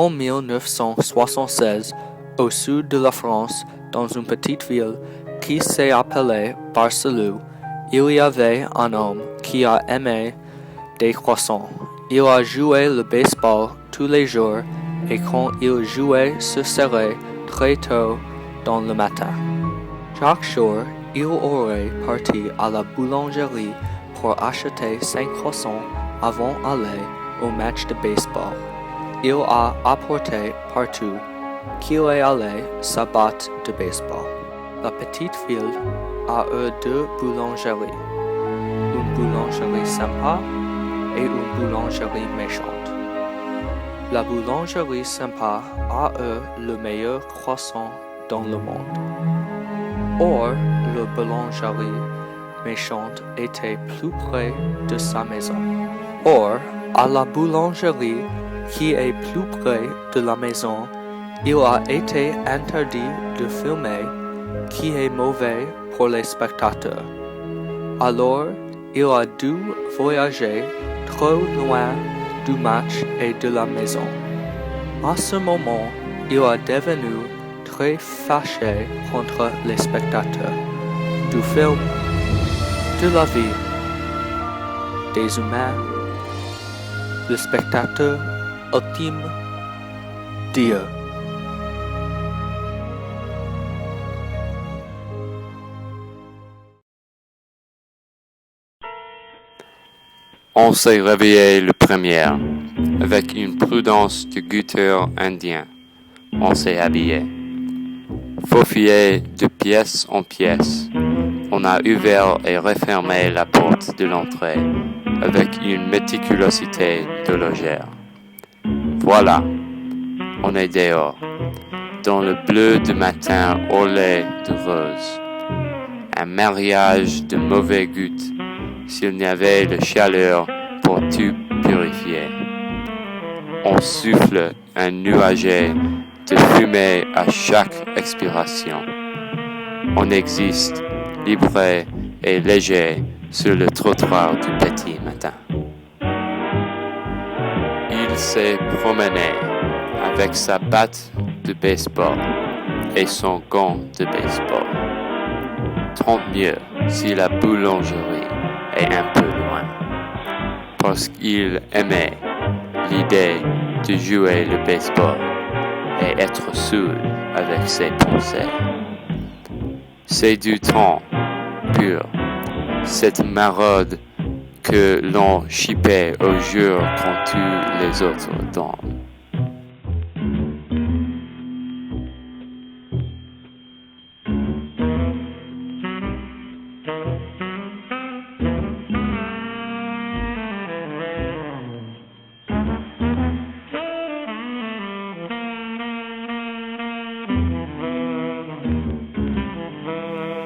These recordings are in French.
En 1976, au sud de la France, dans une petite ville qui s'est appelée Barcelou, il y avait un homme qui a aimé des croissants. Il a joué le baseball tous les jours et quand il jouait, ce serait très tôt dans le matin. Chaque jour, il aurait parti à la boulangerie pour acheter 5 croissants avant d'aller au match de baseball. Il a apporté partout qu'il est allé sa batte de baseball. La petite ville a eu 2 boulangeries, une boulangerie sympa et une boulangerie méchante. La boulangerie sympa a eu le meilleur croissant dans le monde. Or, la boulangerie méchante était plus près de sa maison. Or, à la boulangerie qui est plus près de la maison, il a été interdit de filmer, qui est mauvais pour les spectateurs. Alors, il a dû voyager trop loin du match et de la maison. À ce moment, il est devenu très fâché contre les spectateurs du film, de la vie, des humains, le spectateur ultime, Dieu. On s'est réveillé le premier, avec une prudence de guetteur indien. On s'est habillé. Faufilé de pièce en pièce, on a ouvert et refermé la porte de l'entrée avec une méticulosité de logère. Voilà, on est dehors, dans le bleu du matin au lait de rose. Un mariage de mauvais goût, s'il n'y avait de chaleur pour tout purifier. On souffle un nuager de fumée à chaque expiration. On existe libre et léger sur le trottoir du petit matin. Il s'est promené avec sa batte de baseball et son gant de baseball. Tant mieux si la boulangerie est un peu loin, parce qu'il aimait l'idée de jouer le baseball et être seul avec ses pensées. C'est du temps pur, cette maraude que l'on chipait au jour quand tous les autres dorment.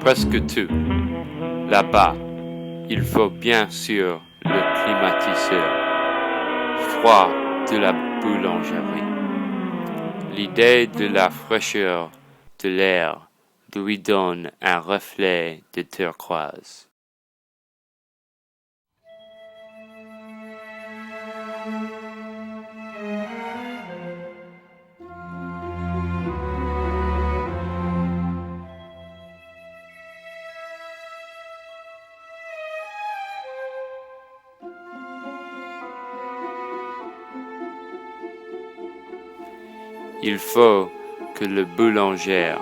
Presque tout. Là-bas, il faut bien sûr le climatiseur, froid de la boulangerie. L'idée de la fraîcheur de l'air lui donne un reflet de turquoise. Il faut que le boulanger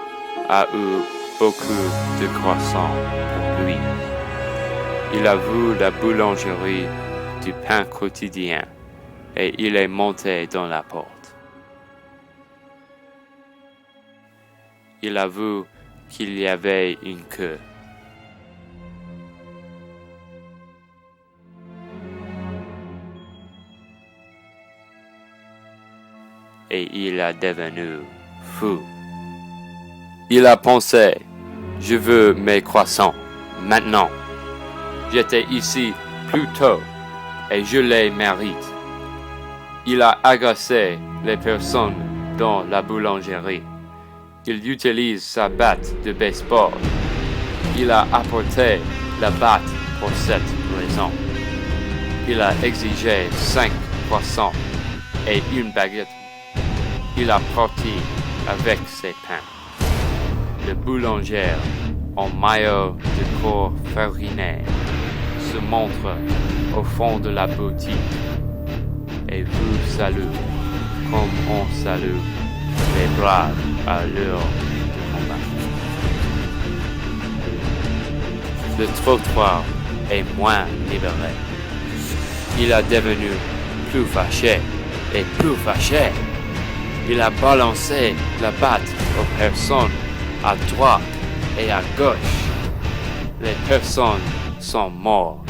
a eu beaucoup de croissants pour lui. Il a vu la boulangerie du pain quotidien et il est monté dans la porte. Il a vu qu'il y avait une queue. Et il est devenu fou. Il a pensé, je veux mes croissants, maintenant. J'étais ici plus tôt et je les mérite. Il a agressé les personnes dans la boulangerie. Il utilise sa batte de baseball. Il a apporté la batte pour cette raison. Il a exigé 5 croissants et une baguette il a parti avec ses pains. Le boulanger, en maillot de corps fariné, se montre au fond de la boutique et vous salue comme on salue les braves à l'heure de combat. Le trottoir est moins libéré. Il est devenu plus fâché et plus fâché. Il a balancé la batte aux personnes à droite et à gauche. Les personnes sont mortes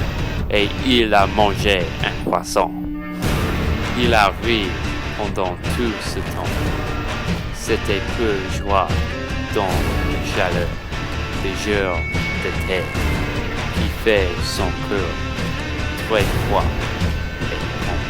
et il a mangé un croissant. Il a ri pendant tout ce temps. C'était peu joie dans le chaleur des jours d'été qui fait son cœur très froid et content.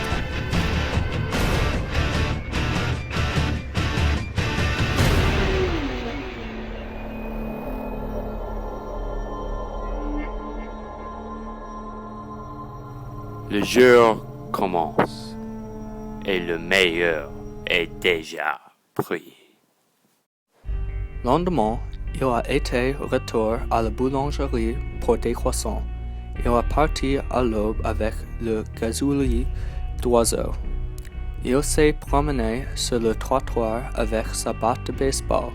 Le jour commence et le meilleur est déjà pris. Lendemain, il a été retour à la boulangerie pour des croissants. Il est parti à l'aube avec le gazouillis d'oiseaux. Il s'est promené sur le trottoir avec sa batte de baseball.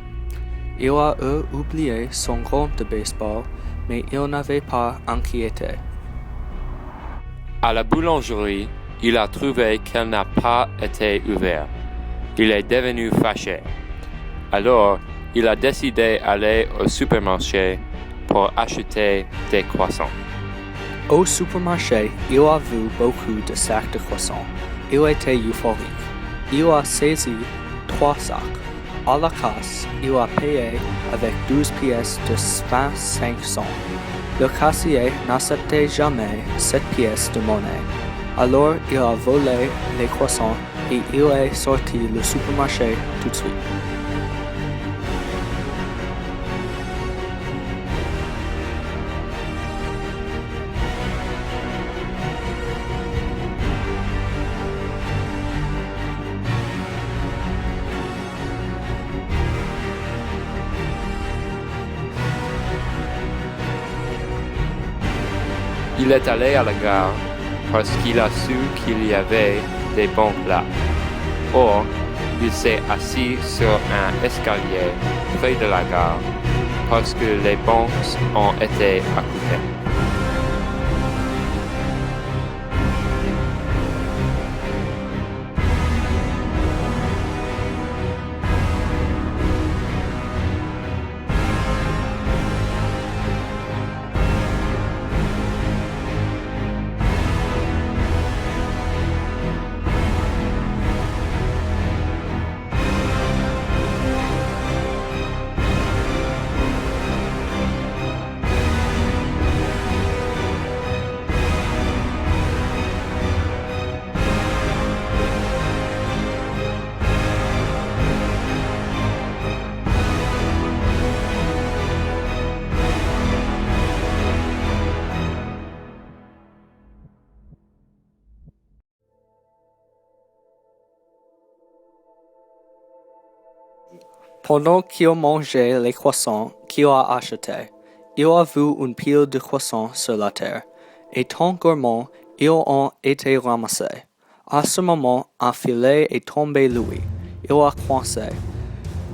Il a oublié son gant de baseball, mais il n'avait pas inquiété. À la boulangerie, il a trouvé qu'elle n'a pas été ouverte. Il est devenu fâché. Alors, il a décidé d'aller au supermarché pour acheter des croissants. Au supermarché, il a vu beaucoup de sacs de croissants. Il était euphorique. Il a saisi 3 sacs. À la casse, il a payé avec 12 pièces de 25 cents. Le caissier n'acceptait jamais cette pièce de monnaie. Alors, il a volé les croissants et il est sorti du supermarché tout de suite. Il est allé à la gare parce qu'il a su qu'il y avait des bancs là. Or, il s'est assis sur un escalier près de la gare parce que les bancs ont été occupés. Pendant qu'il mangeait les croissants qu'il a achetés, il a vu une pile de croissants sur la terre, et tant gourmand, ils ont été ramassés. À ce moment, un filet est tombé lui. Il a coincé.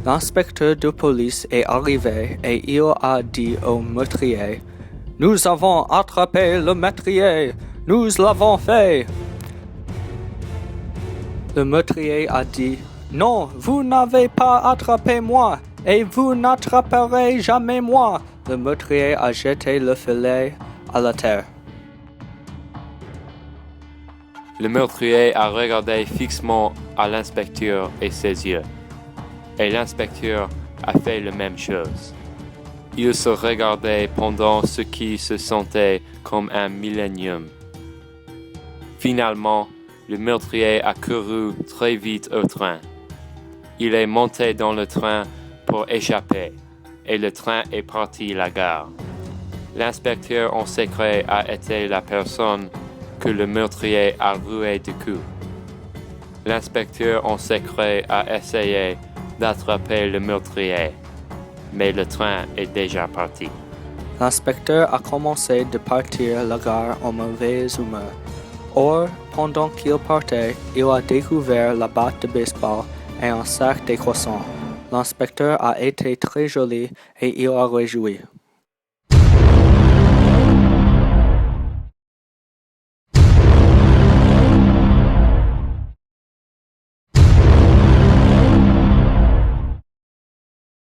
L'inspecteur de police est arrivé et il a dit au meurtrier: « Nous avons attrapé le meurtrier! Nous l'avons fait! » Le meurtrier a dit: « Non, vous n'avez pas attrapé moi, et vous n'attraperez jamais moi. » Le meurtrier a jeté le filet à la terre. Le meurtrier a regardé fixement à l'inspecteur et ses yeux. Et l'inspecteur a fait la même chose. Il se regardait pendant ce qui se sentait comme un millénium. Finalement, le meurtrier a couru très vite au train. Il est monté dans le train pour échapper, et le train est parti à la gare. L'inspecteur en secret a été la personne que le meurtrier a roué de coups. L'inspecteur en secret a essayé d'attraper le meurtrier, mais le train est déjà parti. L'inspecteur a commencé de partir la gare en mauvaise humeur. Or, pendant qu'il partait, il a découvert la batte de baseball et un sac de croissants. L'inspecteur a été très joli et il a réjoui.